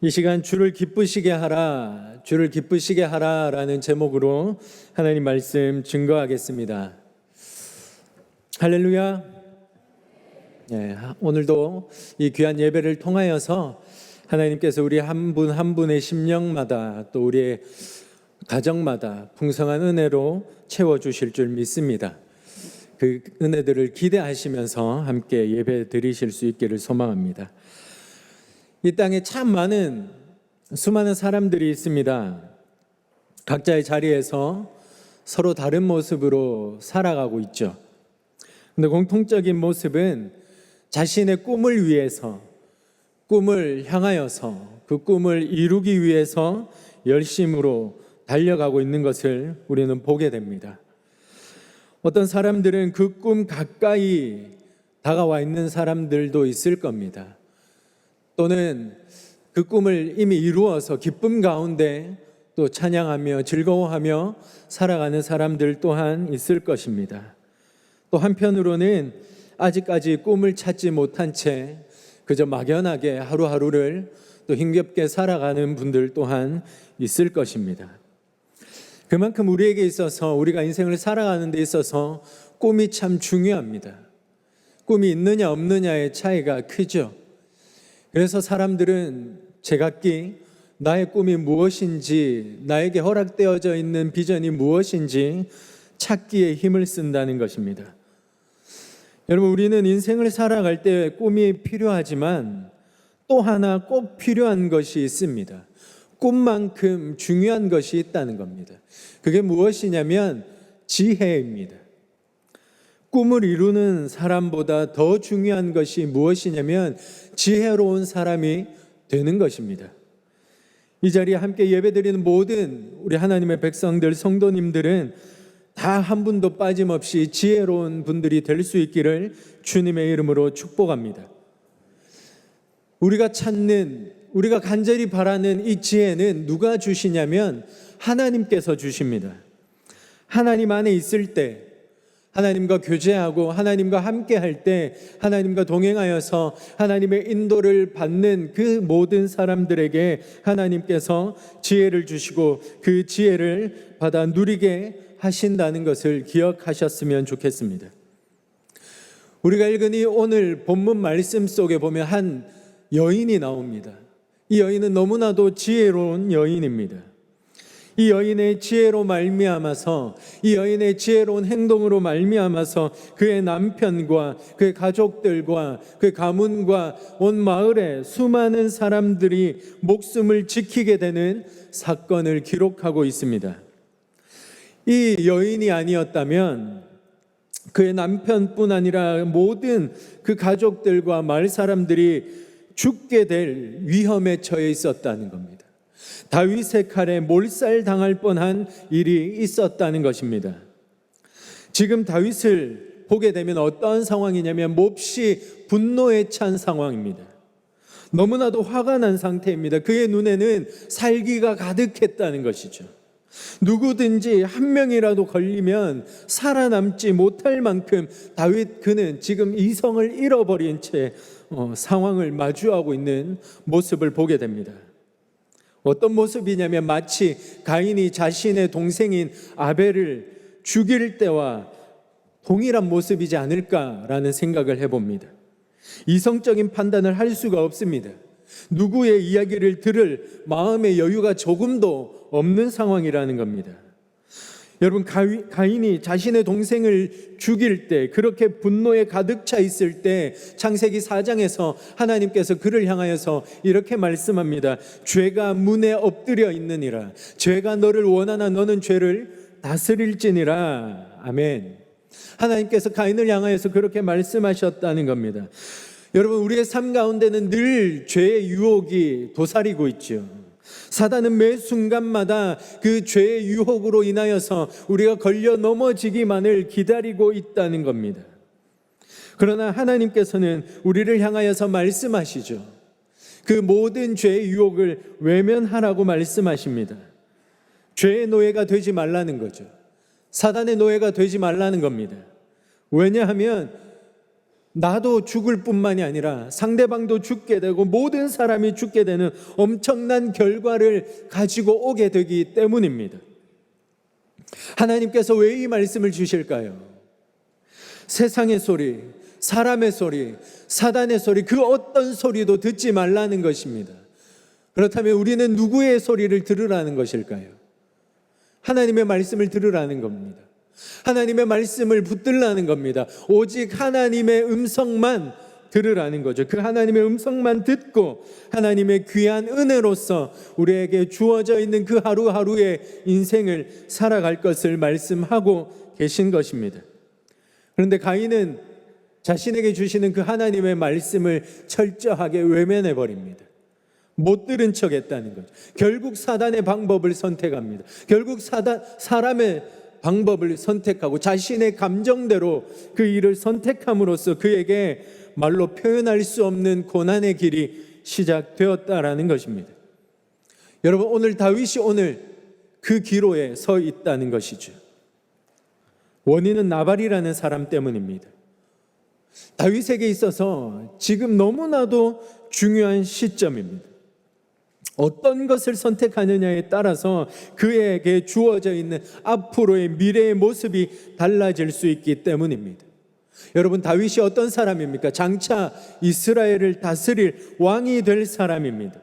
이 시간 주를 기쁘시게 하라, 주를 기쁘시게 하라라는 제목으로 하나님 말씀 증거하겠습니다. 할렐루야. 네, 오늘도 이 귀한 예배를 통하여서 하나님께서 우리 한 분 한 분의 심령마다 또 우리의 가정마다 풍성한 은혜로 채워주실 줄 믿습니다. 그 은혜들을 기대하시면서 함께 예배 드리실 수 있기를 소망합니다. 이 땅에 참 많은 수많은 사람들이 있습니다. 각자의 자리에서 서로 다른 모습으로 살아가고 있죠. 근데 공통적인 모습은 자신의 꿈을 위해서, 꿈을 향하여서 그 꿈을 이루기 위해서 열심으로 달려가고 있는 것을 우리는 보게 됩니다. 어떤 사람들은 그 꿈 가까이 다가와 있는 사람들도 있을 겁니다. 또는 그 꿈을 이미 이루어서 기쁨 가운데 또 찬양하며 즐거워하며 살아가는 사람들 또한 있을 것입니다. 또 한편으로는 아직까지 꿈을 찾지 못한 채 그저 막연하게 하루하루를 또 힘겹게 살아가는 분들 또한 있을 것입니다. 그만큼 우리에게 있어서, 우리가 인생을 살아가는 데 있어서 꿈이 참 중요합니다. 꿈이 있느냐 없느냐의 차이가 크죠. 그래서 사람들은 제각기 나의 꿈이 무엇인지, 나에게 허락되어져 있는 비전이 무엇인지 찾기에 힘을 쓴다는 것입니다. 여러분, 우리는 인생을 살아갈 때 꿈이 필요하지만 또 하나 꼭 필요한 것이 있습니다. 꿈만큼 중요한 것이 있다는 겁니다. 그게 무엇이냐면 지혜입니다. 꿈을 이루는 사람보다 더 중요한 것이 무엇이냐면 지혜로운 사람이 되는 것입니다. 이 자리에 함께 예배드리는 모든 우리 하나님의 백성들, 성도님들은 다 한 분도 빠짐없이 지혜로운 분들이 될 수 있기를 주님의 이름으로 축복합니다. 우리가 찾는, 우리가 간절히 바라는 이 지혜는 누가 주시냐면 하나님께서 주십니다. 하나님 안에 있을 때, 하나님과 교제하고 하나님과 함께 할 때, 하나님과 동행하여서 하나님의 인도를 받는 그 모든 사람들에게 하나님께서 지혜를 주시고 그 지혜를 받아 누리게 하신다는 것을 기억하셨으면 좋겠습니다. 우리가 읽은 이 오늘 본문 말씀 속에 보면 한 여인이 나옵니다. 이 여인은 너무나도 지혜로운 여인입니다. 이 여인의 지혜로 말미암아서, 이 여인의 지혜로운 행동으로 말미암아서 그의 남편과 그의 가족들과 그의 가문과 온 마을의 수많은 사람들이 목숨을 지키게 되는 사건을 기록하고 있습니다. 이 여인이 아니었다면 그의 남편뿐 아니라 모든 그 가족들과 마을 사람들이 죽게 될 위험에 처해 있었다는 겁니다. 다윗의 칼에 몰살당할 뻔한 일이 있었다는 것입니다. 지금 다윗을 보게 되면 어떤 상황이냐면 몹시 분노에 찬 상황입니다. 너무나도 화가 난 상태입니다. 그의 눈에는 살기가 가득했다는 것이죠. 누구든지 한 명이라도 걸리면 살아남지 못할 만큼 그는 지금 이성을 잃어버린 채 상황을 마주하고 있는 모습을 보게 됩니다. 어떤 모습이냐면 마치 가인이 자신의 동생인 아벨을 죽일 때와 동일한 모습이지 않을까라는 생각을 해봅니다. 이성적인 판단을 할 수가 없습니다. 누구의 이야기를 들을 마음의 여유가 조금도 없는 상황이라는 겁니다. 여러분, 가인이 자신의 동생을 죽일 때, 그렇게 분노에 가득 차 있을 때 창세기 4장에서 하나님께서 그를 향하여서 이렇게 말씀합니다. 죄가 문에 엎드려 있느니라. 죄가 너를 원하나 너는 죄를 다스릴지니라. 아멘. 하나님께서 가인을 향하여서 그렇게 말씀하셨다는 겁니다. 여러분, 우리의 삶 가운데는 늘 죄의 유혹이 도사리고 있죠. 사단은 매 순간마다 그 죄의 유혹으로 인하여서 우리가 걸려 넘어지기만을 기다리고 있다는 겁니다. 그러나 하나님께서는 우리를 향하여서 말씀하시죠. 그 모든 죄의 유혹을 외면하라고 말씀하십니다. 죄의 노예가 되지 말라는 거죠. 사단의 노예가 되지 말라는 겁니다. 왜냐하면 나도 죽을 뿐만이 아니라 상대방도 죽게 되고 모든 사람이 죽게 되는 엄청난 결과를 가지고 오게 되기 때문입니다. 하나님께서 왜 이 말씀을 주실까요? 세상의 소리, 사람의 소리, 사단의 소리, 그 어떤 소리도 듣지 말라는 것입니다. 그렇다면 우리는 누구의 소리를 들으라는 것일까요? 하나님의 말씀을 들으라는 겁니다. 하나님의 말씀을 붙들라는 겁니다. 오직 하나님의 음성만 들으라는 거죠. 그 하나님의 음성만 듣고 하나님의 귀한 은혜로서 우리에게 주어져 있는 그 하루하루의 인생을 살아갈 것을 말씀하고 계신 것입니다. 그런데 가인은 자신에게 주시는 그 하나님의 말씀을 철저하게 외면해 버립니다. 못 들은 척 했다는 거죠. 결국 사단의 방법을 선택합니다. 결국 사람의 방법을 선택하고 자신의 감정대로 그 일을 선택함으로써 그에게 말로 표현할 수 없는 고난의 길이 시작되었다라는 것입니다. 여러분, 오늘 다윗이 오늘 그 기로에 서 있다는 것이죠. 원인은 나발이라는 사람 때문입니다. 다윗에게 있어서 지금 너무나도 중요한 시점입니다. 어떤 것을 선택하느냐에 따라서 그에게 주어져 있는 앞으로의 미래의 모습이 달라질 수 있기 때문입니다. 여러분, 다윗이 어떤 사람입니까? 장차 이스라엘을 다스릴 왕이 될 사람입니다.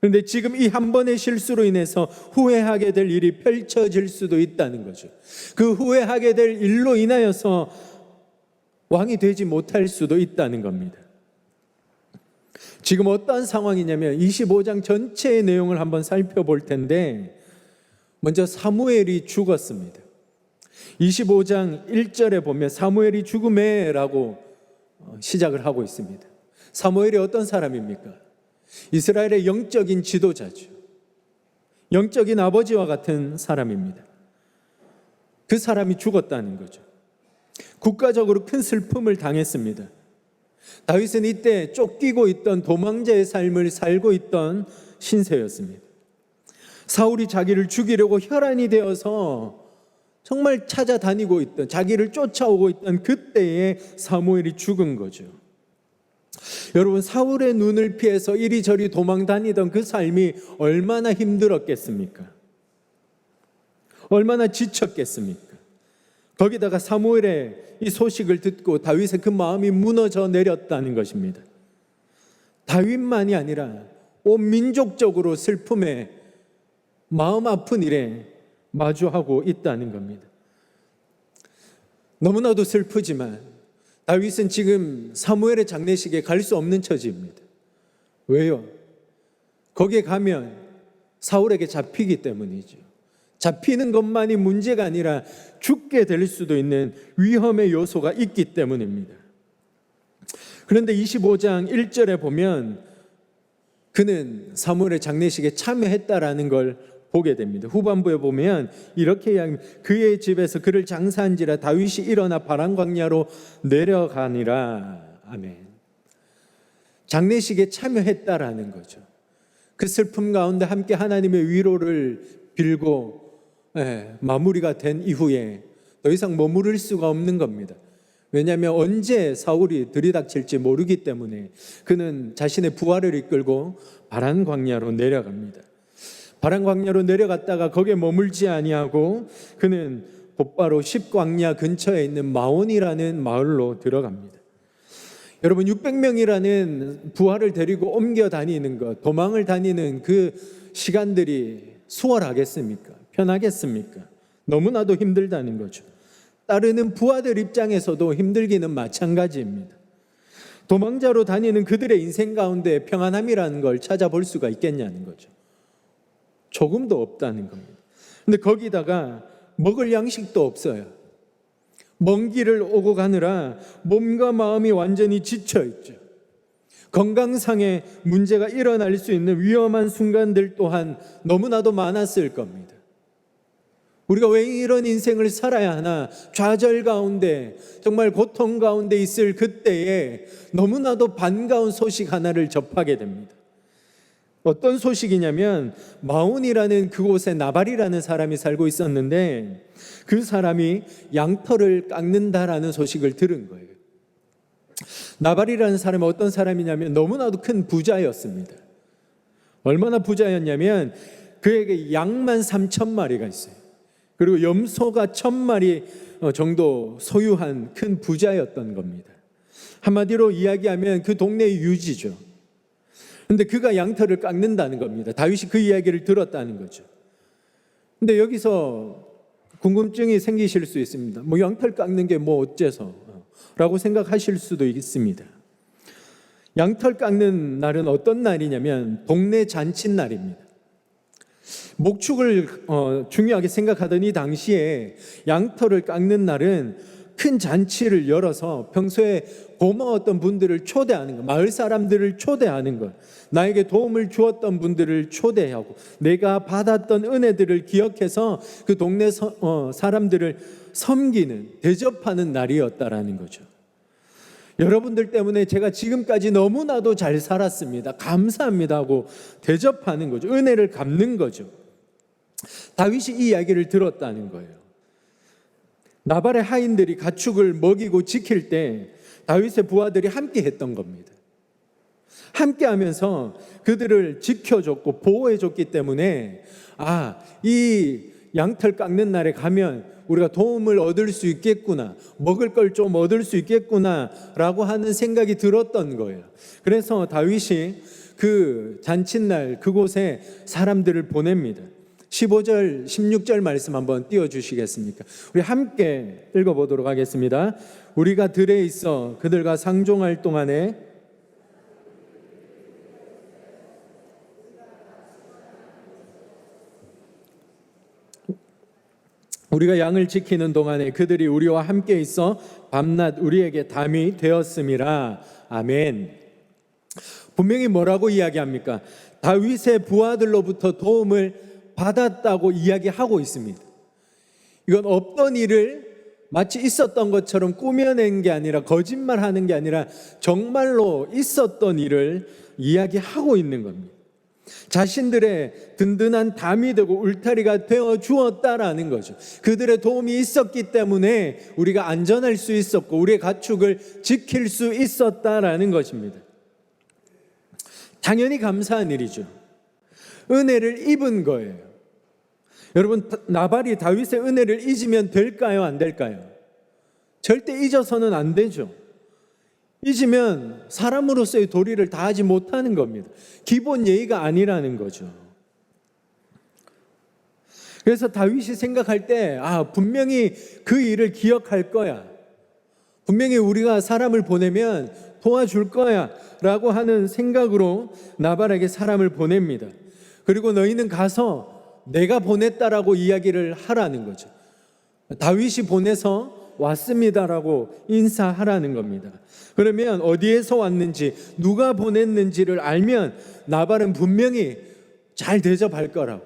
그런데 지금 이 한 번의 실수로 인해서 후회하게 될 일이 펼쳐질 수도 있다는 거죠. 그 후회하게 될 일로 인하여서 왕이 되지 못할 수도 있다는 겁니다. 지금 어떠한 상황이냐면 25장 전체의 내용을 한번 살펴볼 텐데, 먼저 사무엘이 죽었습니다. 25장 1절에 보면 사무엘이 죽음에 라고 시작을 하고 있습니다. 사무엘이 어떤 사람입니까? 이스라엘의 영적인 지도자죠. 영적인 아버지와 같은 사람입니다. 그 사람이 죽었다는 거죠. 국가적으로 큰 슬픔을 당했습니다. 다윗은 이때 쫓기고 있던 도망자의 삶을 살고 있던 신세였습니다. 사울이 자기를 죽이려고 혈안이 되어서 정말 찾아다니고 있던, 자기를 쫓아오고 있던 그때에 사무엘이 죽은 거죠. 여러분, 사울의 눈을 피해서 이리저리 도망 다니던 그 삶이 얼마나 힘들었겠습니까? 얼마나 지쳤겠습니까? 거기다가 사무엘의 이 소식을 듣고 다윗의 그 마음이 무너져 내렸다는 것입니다. 다윗만이 아니라 온 민족적으로 슬픔에 마음 아픈 일에 마주하고 있다는 겁니다. 너무나도 슬프지만 다윗은 지금 사무엘의 장례식에 갈 수 없는 처지입니다. 왜요? 거기에 가면 사울에게 잡히기 때문이죠. 잡히는 것만이 문제가 아니라 죽게 될 수도 있는 위험의 요소가 있기 때문입니다. 그런데 25장 1절에 보면 그는 사무엘의 장례식에 참여했다라는 걸 보게 됩니다. 후반부에 보면 이렇게 이야기합니다. 그의 집에서 그를 장사한지라 다윗이 일어나 바람 광야로 내려가니라. 아멘. 장례식에 참여했다라는 거죠. 그 슬픔 가운데 함께 하나님의 위로를 빌고 마무리가 된 이후에 더 이상 머무를 수가 없는 겁니다. 왜냐하면 언제 사울이 들이닥칠지 모르기 때문에 그는 자신의 부하를 이끌고 바란 광야로 내려갑니다. 바란 광야로 내려갔다가 거기에 머물지 아니하고 그는 곧바로 십광야 근처에 있는 마온이라는 마을로 들어갑니다. 여러분, 600명이라는 부하를 데리고 옮겨 다니는 것, 도망을 다니는 그 시간들이 수월하겠습니까? 편하겠습니까? 너무나도 힘들다는 거죠. 따르는 부하들 입장에서도 힘들기는 마찬가지입니다. 도망자로 다니는 그들의 인생 가운데 평안함이라는 걸 찾아볼 수가 있겠냐는 거죠. 조금도 없다는 겁니다. 근데 거기다가 먹을 양식도 없어요. 먼 길을 오고 가느라 몸과 마음이 완전히 지쳐 있죠. 건강상의 문제가 일어날 수 있는 위험한 순간들 또한 너무나도 많았을 겁니다. 우리가 왜 이런 인생을 살아야 하나, 좌절 가운데 정말 고통 가운데 있을 그때에 너무나도 반가운 소식 하나를 접하게 됩니다. 어떤 소식이냐면 마온이라는 그곳에 나발이라는 사람이 살고 있었는데 그 사람이 양털을 깎는다라는 소식을 들은 거예요. 나발이라는 사람은 어떤 사람이냐면 너무나도 큰 부자였습니다. 얼마나 부자였냐면 그에게 양만 3,000마리가 있어요. 그리고 염소가 1,000마리 정도 소유한 큰 부자였던 겁니다. 한마디로 이야기하면 그 동네의 유지죠. 근데 그가 양털을 깎는다는 겁니다. 다윗이 그 이야기를 들었다는 거죠. 근데 여기서 궁금증이 생기실 수 있습니다. 뭐 양털 깎는 게 뭐 어째서? 라고 생각하실 수도 있습니다. 양털 깎는 날은 어떤 날이냐면 동네 잔칫날입니다. 목축을 중요하게 생각하던 이 당시에 양털을 깎는 날은 큰 잔치를 열어서 평소에 고마웠던 분들을 초대하는 것, 마을 사람들을 초대하는 것, 나에게 도움을 주었던 분들을 초대하고 내가 받았던 은혜들을 기억해서 그 동네 사람들을 섬기는, 대접하는 날이었다라는 거죠. 여러분들 때문에 제가 지금까지 너무나도 잘 살았습니다. 감사합니다 하고 대접하는 거죠. 은혜를 갚는 거죠. 다윗이 이 이야기를 들었다는 거예요. 나발의 하인들이 가축을 먹이고 지킬 때 다윗의 부하들이 함께 했던 겁니다. 함께 하면서 그들을 지켜줬고 보호해줬기 때문에 이 양털 깎는 날에 가면 우리가 도움을 얻을 수 있겠구나, 먹을 걸 좀 얻을 수 있겠구나 라고 하는 생각이 들었던 거예요. 그래서 다윗이 그 잔칫날 그곳에 사람들을 보냅니다. 15절, 16절 말씀 한번 띄워주시겠습니까? 우리 함께 읽어보도록 하겠습니다. 우리가 들에 있어 그들과 상종할 동안에 우리가 양을 지키는 동안에 그들이 우리와 함께 있어 밤낮 우리에게 담이 되었음이라. 아멘. 분명히 뭐라고 이야기합니까? 다윗의 부하들로부터 도움을 받았다고 이야기하고 있습니다. 이건 없던 일을 마치 있었던 것처럼 꾸며낸 게 아니라, 거짓말하는 게 아니라 정말로 있었던 일을 이야기하고 있는 겁니다. 자신들의 든든한 담이 되고 울타리가 되어 주었다라는 거죠. 그들의 도움이 있었기 때문에 우리가 안전할 수 있었고 우리의 가축을 지킬 수 있었다라는 것입니다. 당연히 감사한 일이죠. 은혜를 입은 거예요. 여러분, 나발이 다윗의 은혜를 잊으면 될까요? 안 될까요? 절대 잊어서는 안 되죠. 잊으면 사람으로서의 도리를 다하지 못하는 겁니다. 기본 예의가 아니라는 거죠. 그래서 다윗이 생각할 때 분명히 그 일을 기억할 거야, 분명히 우리가 사람을 보내면 도와줄 거야 라고 하는 생각으로 나발에게 사람을 보냅니다. 그리고 너희는 가서 내가 보냈다라고 이야기를 하라는 거죠. 다윗이 보내서 왔습니다라고 인사하라는 겁니다. 그러면 어디에서 왔는지, 누가 보냈는지를 알면 나발은 분명히 잘 대접할 거라고,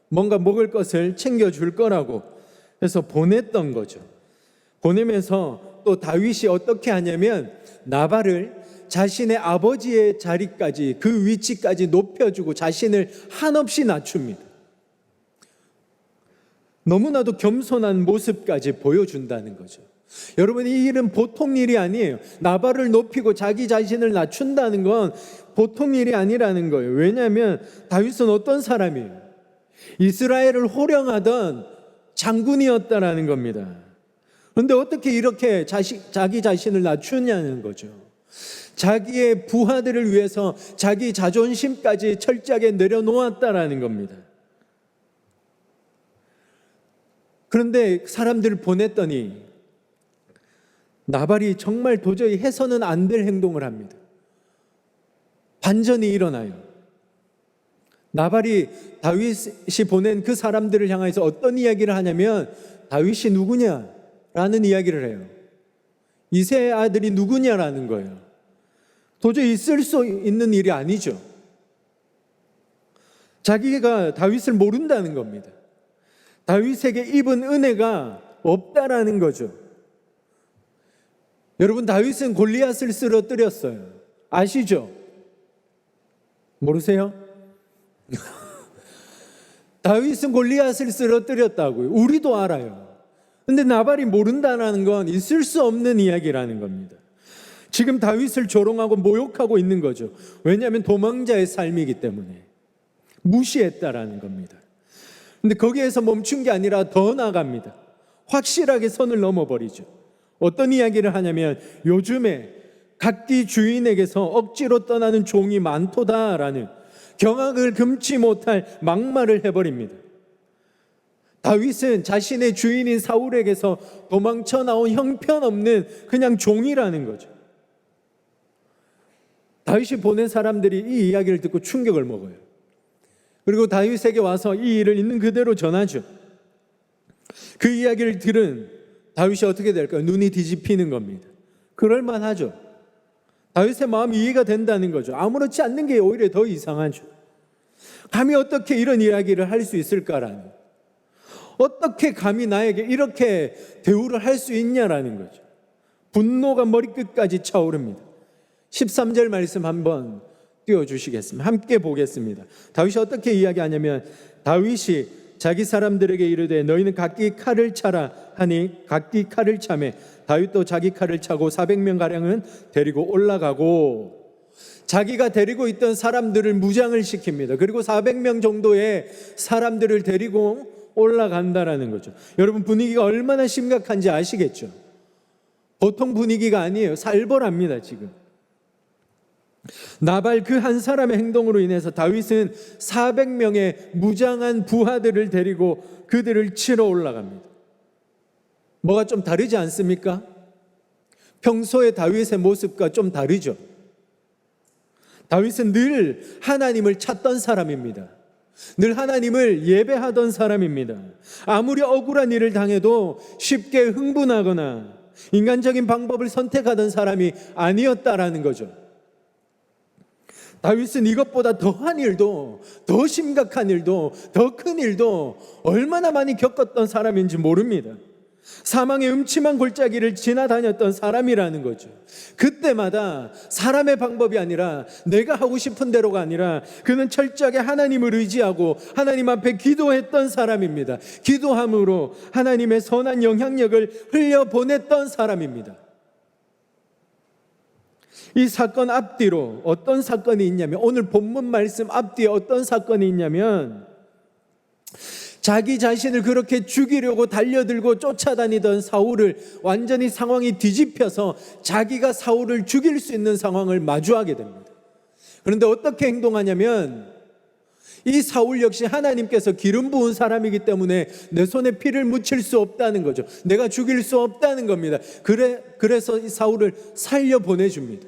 뭔가 먹을 것을 챙겨줄 거라고 해서 보냈던 거죠. 보내면서 또 다윗이 어떻게 하냐면 나발을 자신의 아버지의 자리까지, 그 위치까지 높여주고 자신을 한없이 낮춥니다. 너무나도 겸손한 모습까지 보여준다는 거죠. 여러분, 이 일은 보통 일이 아니에요. 나발을 높이고 자기 자신을 낮춘다는 건 보통 일이 아니라는 거예요. 왜냐하면 다윗은 어떤 사람이에요? 이스라엘을 호령하던 장군이었다라는 겁니다. 그런데 어떻게 이렇게 자기 자신을 낮추냐는 거죠. 자기의 부하들을 위해서 자기 자존심까지 철저하게 내려놓았다라는 겁니다. 그런데 사람들을 보냈더니 나발이 정말 도저히 해서는 안 될 행동을 합니다. 반전이 일어나요. 나발이 다윗이 보낸 그 사람들을 향해서 어떤 이야기를 하냐면, 다윗이 누구냐라는 이야기를 해요. 이새의 아들이 누구냐라는 거예요. 도저히 있을 수 있는 일이 아니죠. 자기가 다윗을 모른다는 겁니다. 다윗에게 입은 은혜가 없다라는 거죠. 여러분, 다윗은 골리앗을 쓰러뜨렸어요. 아시죠? 모르세요? 다윗은 골리앗을 쓰러뜨렸다고요. 우리도 알아요. 근데 나발이 모른다는 건 있을 수 없는 이야기라는 겁니다. 지금 다윗을 조롱하고 모욕하고 있는 거죠. 왜냐하면 도망자의 삶이기 때문에 무시했다라는 겁니다. 근데 거기에서 멈춘 게 아니라 더 나아갑니다. 확실하게 선을 넘어버리죠. 어떤 이야기를 하냐면 요즘에 각기 주인에게서 억지로 떠나는 종이 많도다라는 경악을 금치 못할 막말을 해버립니다. 다윗은 자신의 주인인 사울에게서 도망쳐 나온 형편없는 그냥 종이라는 거죠. 다윗이 보낸 사람들이 이 이야기를 듣고 충격을 먹어요. 그리고 다윗에게 와서 이 일을 있는 그대로 전하죠. 그 이야기를 들은 다윗이 어떻게 될까요? 눈이 뒤집히는 겁니다. 그럴만하죠. 다윗의 마음이 이해가 된다는 거죠. 아무렇지 않는 게 오히려 더 이상하죠. 감히 어떻게 이런 이야기를 할 수 있을까라는, 어떻게 감히 나에게 이렇게 대우를 할 수 있냐라는 거죠. 분노가 머리끝까지 차오릅니다. 13절 말씀 한번 띄워주시겠습니다. 함께 보겠습니다. 다윗이 어떻게 이야기하냐면 다윗이 자기 사람들에게 이르되 너희는 각기 칼을 차라 하니 각기 칼을 차매 다윗도 자기 칼을 차고 400명가량은 데리고 올라가고, 자기가 데리고 있던 사람들을 무장을 시킵니다. 그리고 400명 정도의 사람들을 데리고 올라간다라는 거죠. 여러분, 분위기가 얼마나 심각한지 아시겠죠? 보통 분위기가 아니에요. 살벌합니다. 지금 나발 그 한 사람의 행동으로 인해서 다윗은 400명의 무장한 부하들을 데리고 그들을 치러 올라갑니다. 뭐가 좀 다르지 않습니까? 평소의 다윗의 모습과 좀 다르죠. 다윗은 늘 하나님을 찾던 사람입니다. 늘 하나님을 예배하던 사람입니다. 아무리 억울한 일을 당해도 쉽게 흥분하거나 인간적인 방법을 선택하던 사람이 아니었다라는 거죠. 다윗은 이것보다 더한 일도, 더 심각한 일도, 더 큰 일도 얼마나 많이 겪었던 사람인지 모릅니다. 사망의 음침한 골짜기를 지나다녔던 사람이라는 거죠. 그때마다 사람의 방법이 아니라, 내가 하고 싶은 대로가 아니라 그는 철저하게 하나님을 의지하고 하나님 앞에 기도했던 사람입니다. 기도함으로 하나님의 선한 영향력을 흘려보냈던 사람입니다. 이 사건 앞뒤로 어떤 사건이 있냐면, 오늘 본문 말씀 앞뒤에 어떤 사건이 있냐면, 자기 자신을 그렇게 죽이려고 달려들고 쫓아다니던 사울을 완전히 상황이 뒤집혀서 자기가 사울을 죽일 수 있는 상황을 마주하게 됩니다. 그런데 어떻게 행동하냐면, 이 사울 역시 하나님께서 기름 부은 사람이기 때문에 내 손에 피를 묻힐 수 없다는 거죠. 내가 죽일 수 없다는 겁니다. 그래서 이 사울을 살려 보내줍니다.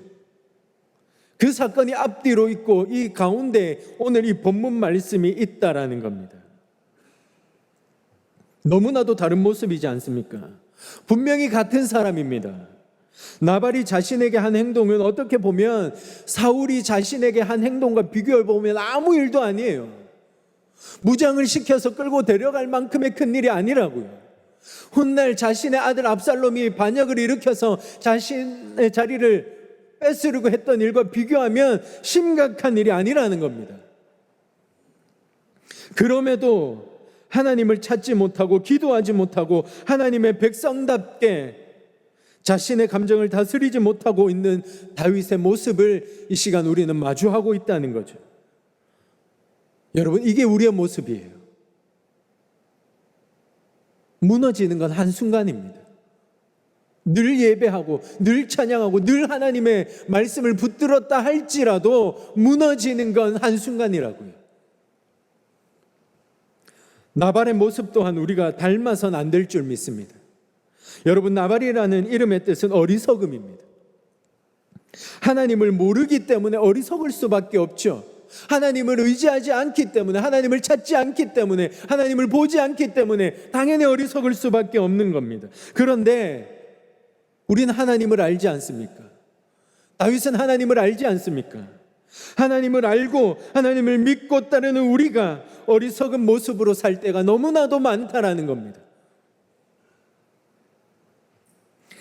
그 사건이 앞뒤로 있고 이 가운데 오늘 이 본문 말씀이 있다라는 겁니다. 너무나도 다른 모습이지 않습니까? 분명히 같은 사람입니다. 나발이 자신에게 한 행동은 어떻게 보면 사울이 자신에게 한 행동과 비교해 보면 아무 일도 아니에요. 무장을 시켜서 끌고 데려갈 만큼의 큰 일이 아니라고요. 훗날 자신의 아들 압살롬이 반역을 일으켜서 자신의 자리를 뺏으려고 했던 일과 비교하면 심각한 일이 아니라는 겁니다. 그럼에도 하나님을 찾지 못하고 기도하지 못하고 하나님의 백성답게 자신의 감정을 다스리지 못하고 있는 다윗의 모습을 이 시간 우리는 마주하고 있다는 거죠. 여러분, 이게 우리의 모습이에요. 무너지는 건 한순간입니다. 늘 예배하고 늘 찬양하고 늘 하나님의 말씀을 붙들었다 할지라도 무너지는 건 한순간이라고요. 나발의 모습 또한 우리가 닮아선 안 될 줄 믿습니다. 여러분, 나발이라는 이름의 뜻은 어리석음입니다. 하나님을 모르기 때문에 어리석을 수밖에 없죠. 하나님을 의지하지 않기 때문에, 하나님을 찾지 않기 때문에, 하나님을 보지 않기 때문에 당연히 어리석을 수밖에 없는 겁니다. 그런데 우리는 하나님을 알지 않습니까? 다윗은 하나님을 알지 않습니까? 하나님을 알고 하나님을 믿고 따르는 우리가 어리석은 모습으로 살 때가 너무나도 많다라는 겁니다.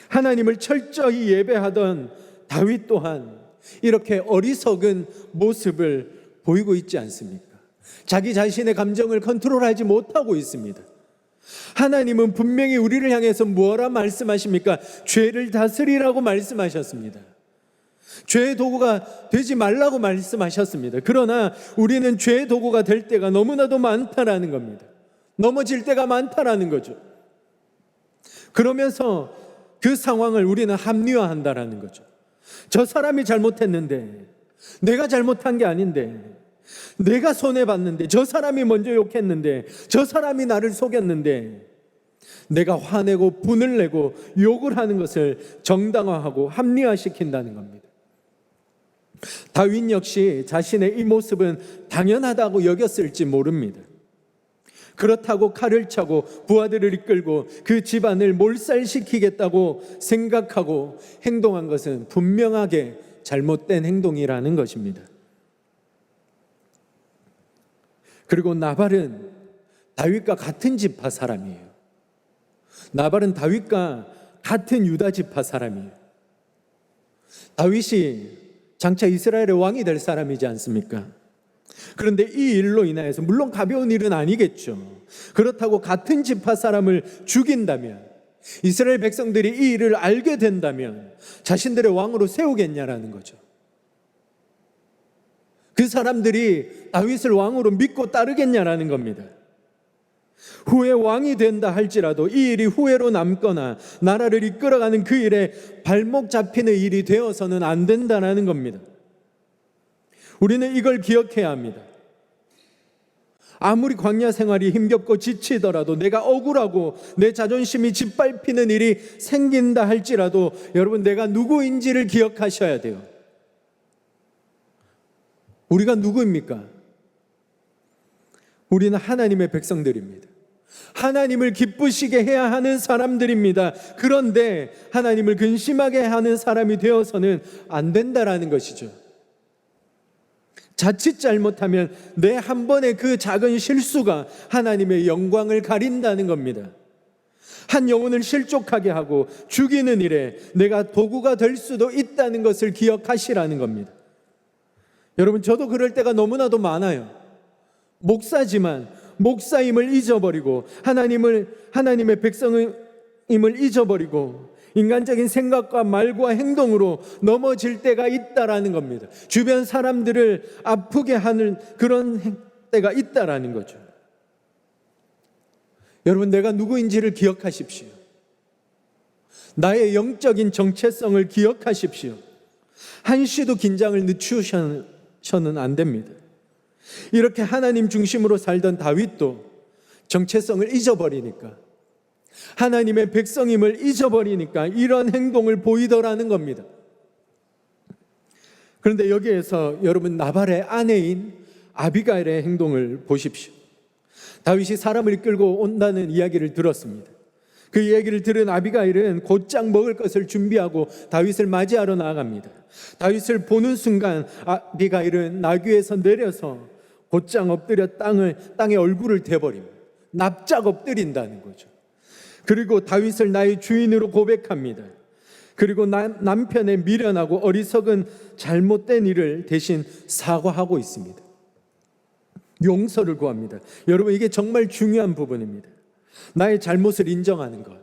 하나님을 철저히 예배하던 다윗 또한 이렇게 어리석은 모습을 보이고 있지 않습니까? 자기 자신의 감정을 컨트롤하지 못하고 있습니다. 하나님은 분명히 우리를 향해서 뭐라 말씀하십니까? 죄를 다스리라고 말씀하셨습니다. 죄의 도구가 되지 말라고 말씀하셨습니다. 그러나 우리는 죄의 도구가 될 때가 너무나도 많다라는 겁니다. 넘어질 때가 많다라는 거죠. 그러면서 그 상황을 우리는 합리화한다라는 거죠. 저 사람이 잘못했는데, 내가 잘못한 게 아닌데, 내가 손해봤는데, 저 사람이 먼저 욕했는데, 저 사람이 나를 속였는데, 내가 화내고 분을 내고 욕을 하는 것을 정당화하고 합리화시킨다는 겁니다. 다윗 역시 자신의 이 모습은 당연하다고 여겼을지 모릅니다. 그렇다고 칼을 차고 부하들을 이끌고 그 집안을 몰살시키겠다고 생각하고 행동한 것은 분명하게 잘못된 행동이라는 것입니다. 그리고 나발은 다윗과 같은 지파 사람이에요. 나발은 다윗과 같은 유다 지파 사람이에요. 다윗이 장차 이스라엘의 왕이 될 사람이지 않습니까? 그런데 이 일로 인하여서, 물론 가벼운 일은 아니겠죠. 그렇다고 같은 지파 사람을 죽인다면, 이스라엘 백성들이 이 일을 알게 된다면 자신들의 왕으로 세우겠냐라는 거죠. 그 사람들이 다윗을 왕으로 믿고 따르겠냐라는 겁니다. 후에 왕이 된다 할지라도 이 일이 후회로 남거나 나라를 이끌어가는 그 일에 발목 잡히는 일이 되어서는 안 된다는 겁니다. 우리는 이걸 기억해야 합니다. 아무리 광야 생활이 힘겹고 지치더라도, 내가 억울하고 내 자존심이 짓밟히는 일이 생긴다 할지라도 여러분, 내가 누구인지를 기억하셔야 돼요. 우리가 누구입니까? 우리는 하나님의 백성들입니다. 하나님을 기쁘시게 해야 하는 사람들입니다. 그런데 하나님을 근심하게 하는 사람이 되어서는 안 된다라는 것이죠. 자칫 잘못하면 내 한 번의 그 작은 실수가 하나님의 영광을 가린다는 겁니다. 한 영혼을 실족하게 하고 죽이는 일에 내가 도구가 될 수도 있다는 것을 기억하시라는 겁니다. 여러분, 저도 그럴 때가 너무나도 많아요. 목사지만 목사임을 잊어버리고 하나님의 백성임을 잊어버리고 인간적인 생각과 말과 행동으로 넘어질 때가 있다라는 겁니다. 주변 사람들을 아프게 하는 그런 때가 있다라는 거죠. 여러분, 내가 누구인지를 기억하십시오. 나의 영적인 정체성을 기억하십시오. 한시도 긴장을 늦추셔서는 안 됩니다. 이렇게 하나님 중심으로 살던 다윗도 정체성을 잊어버리니까, 하나님의 백성임을 잊어버리니까 이런 행동을 보이더라는 겁니다. 그런데 여기에서 여러분, 나발의 아내인 아비가일의 행동을 보십시오. 다윗이 사람을 이끌고 온다는 이야기를 들었습니다. 그 이야기를 들은 아비가일은 곧장 먹을 것을 준비하고 다윗을 맞이하러 나아갑니다. 다윗을 보는 순간 아비가일은 나귀에서 내려서 곧장 엎드려 땅에 얼굴을 대버립니다. 납작 엎드린다는 거죠. 그리고 다윗을 나의 주인으로 고백합니다. 그리고 남편의 미련하고 어리석은 잘못된 일을 대신 사과하고 있습니다. 용서를 구합니다. 여러분, 이게 정말 중요한 부분입니다. 나의 잘못을 인정하는 것.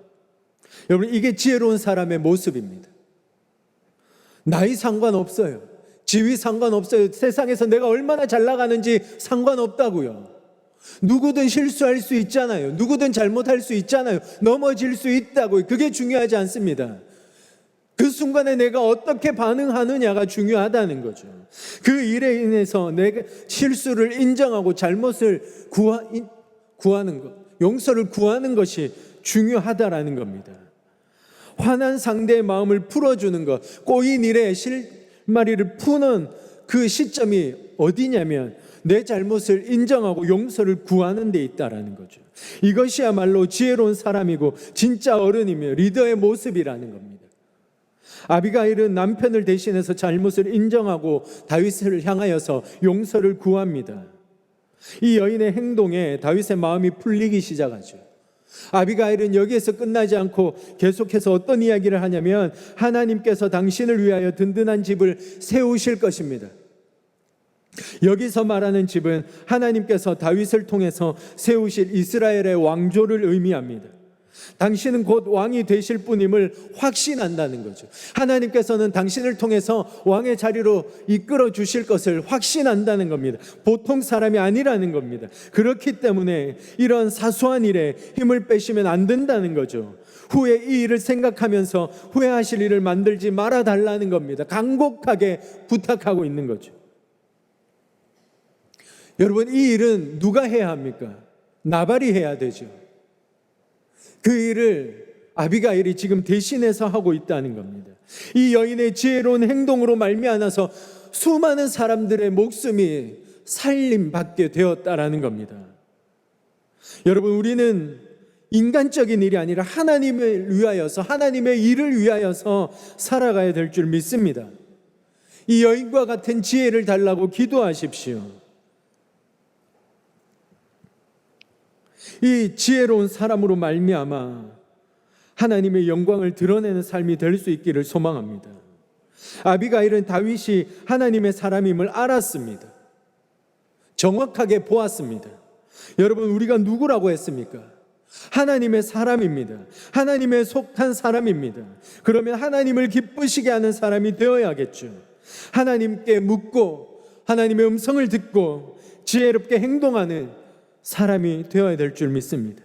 여러분, 이게 지혜로운 사람의 모습입니다. 나이 상관없어요. 지위 상관없어요. 세상에서 내가 얼마나 잘 나가는지 상관없다고요. 누구든 실수할 수 있잖아요. 누구든 잘못할 수 있잖아요. 넘어질 수 있다고요. 그게 중요하지 않습니다. 그 순간에 내가 어떻게 반응하느냐가 중요하다는 거죠. 그 일에 인해서 내가 실수를 인정하고 잘못을 구하는 것, 용서를 구하는 것이 중요하다라는 겁니다. 화난 상대의 마음을 풀어주는 것, 꼬인 일에 실마리를 푸는 그 시점이 어디냐면 내 잘못을 인정하고 용서를 구하는 데 있다라는 거죠. 이것이야말로 지혜로운 사람이고 진짜 어른이며 리더의 모습이라는 겁니다. 아비가일은 남편을 대신해서 잘못을 인정하고 다윗을 향하여서 용서를 구합니다. 이 여인의 행동에 다윗의 마음이 풀리기 시작하죠. 아비가일은 여기에서 끝나지 않고 계속해서 어떤 이야기를 하냐면, 하나님께서 당신을 위하여 든든한 집을 세우실 것입니다. 여기서 말하는 집은 하나님께서 다윗을 통해서 세우실 이스라엘의 왕조를 의미합니다. 당신은 곧 왕이 되실 분임을 확신한다는 거죠. 하나님께서는 당신을 통해서 왕의 자리로 이끌어 주실 것을 확신한다는 겁니다. 보통 사람이 아니라는 겁니다. 그렇기 때문에 이런 사소한 일에 힘을 빼시면 안 된다는 거죠. 후에 이 일을 생각하면서 후회하실 일을 만들지 말아달라는 겁니다. 간곡하게 부탁하고 있는 거죠. 여러분, 이 일은 누가 해야 합니까? 나발이 해야 되죠. 그 일을 아비가일이 지금 대신해서 하고 있다는 겁니다. 이 여인의 지혜로운 행동으로 말미암아서 수많은 사람들의 목숨이 살림받게 되었다라는 겁니다. 여러분, 우리는 인간적인 일이 아니라 하나님을 위하여서, 하나님의 일을 위하여서 살아가야 될 줄 믿습니다. 이 여인과 같은 지혜를 달라고 기도하십시오. 이 지혜로운 사람으로 말미암아 하나님의 영광을 드러내는 삶이 될 수 있기를 소망합니다. 아비가일은 다윗이 하나님의 사람임을 알았습니다. 정확하게 보았습니다. 여러분, 우리가 누구라고 했습니까? 하나님의 사람입니다. 하나님의 속한 사람입니다. 그러면 하나님을 기쁘시게 하는 사람이 되어야겠죠. 하나님께 묻고 하나님의 음성을 듣고 지혜롭게 행동하는 사람이 되어야 될 줄 믿습니다.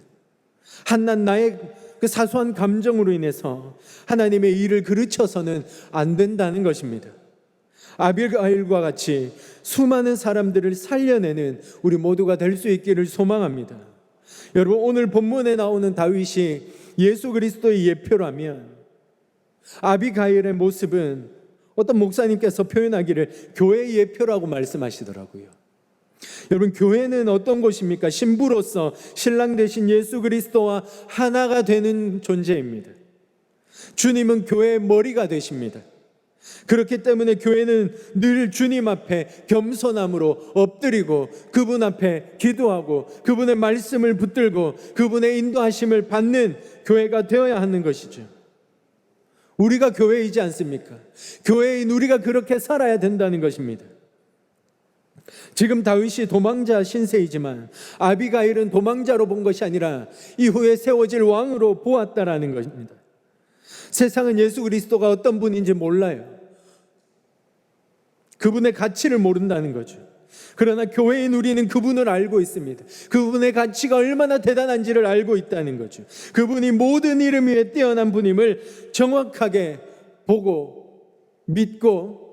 한낱 나의 그 사소한 감정으로 인해서 하나님의 일을 그르쳐서는 안 된다는 것입니다. 아비가일과 같이 수많은 사람들을 살려내는 우리 모두가 될 수 있기를 소망합니다. 여러분, 오늘 본문에 나오는 다윗이 예수 그리스도의 예표라면 아비가일의 모습은 어떤 목사님께서 표현하기를 교회의 예표라고 말씀하시더라고요. 여러분, 교회는 어떤 곳입니까? 신부로서 신랑 되신 예수 그리스도와 하나가 되는 존재입니다. 주님은 교회의 머리가 되십니다. 그렇기 때문에 교회는 늘 주님 앞에 겸손함으로 엎드리고 그분 앞에 기도하고 그분의 말씀을 붙들고 그분의 인도하심을 받는 교회가 되어야 하는 것이죠. 우리가 교회이지 않습니까? 교회인 우리가 그렇게 살아야 된다는 것입니다. 지금 다윗이 도망자 신세이지만 아비가일은 도망자로 본 것이 아니라 이후에 세워질 왕으로 보았다라는 것입니다. 세상은 예수 그리스도가 어떤 분인지 몰라요. 그분의 가치를 모른다는 거죠. 그러나 교회인 우리는 그분을 알고 있습니다. 그분의 가치가 얼마나 대단한지를 알고 있다는 거죠. 그분이 모든 이름 위에 뛰어난 분임을 정확하게 보고 믿고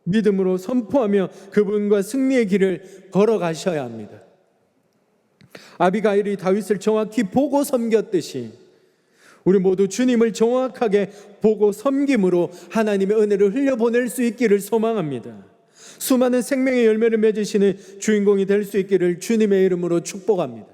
믿음으로 선포하며 그분과 승리의 길을 걸어가셔야 합니다. 아비가일이 다윗을 정확히 보고 섬겼듯이 우리 모두 주님을 정확하게 보고 섬김으로 하나님의 은혜를 흘려보낼 수 있기를 소망합니다. 수많은 생명의 열매를 맺으시는 주인공이 될 수 있기를 주님의 이름으로 축복합니다.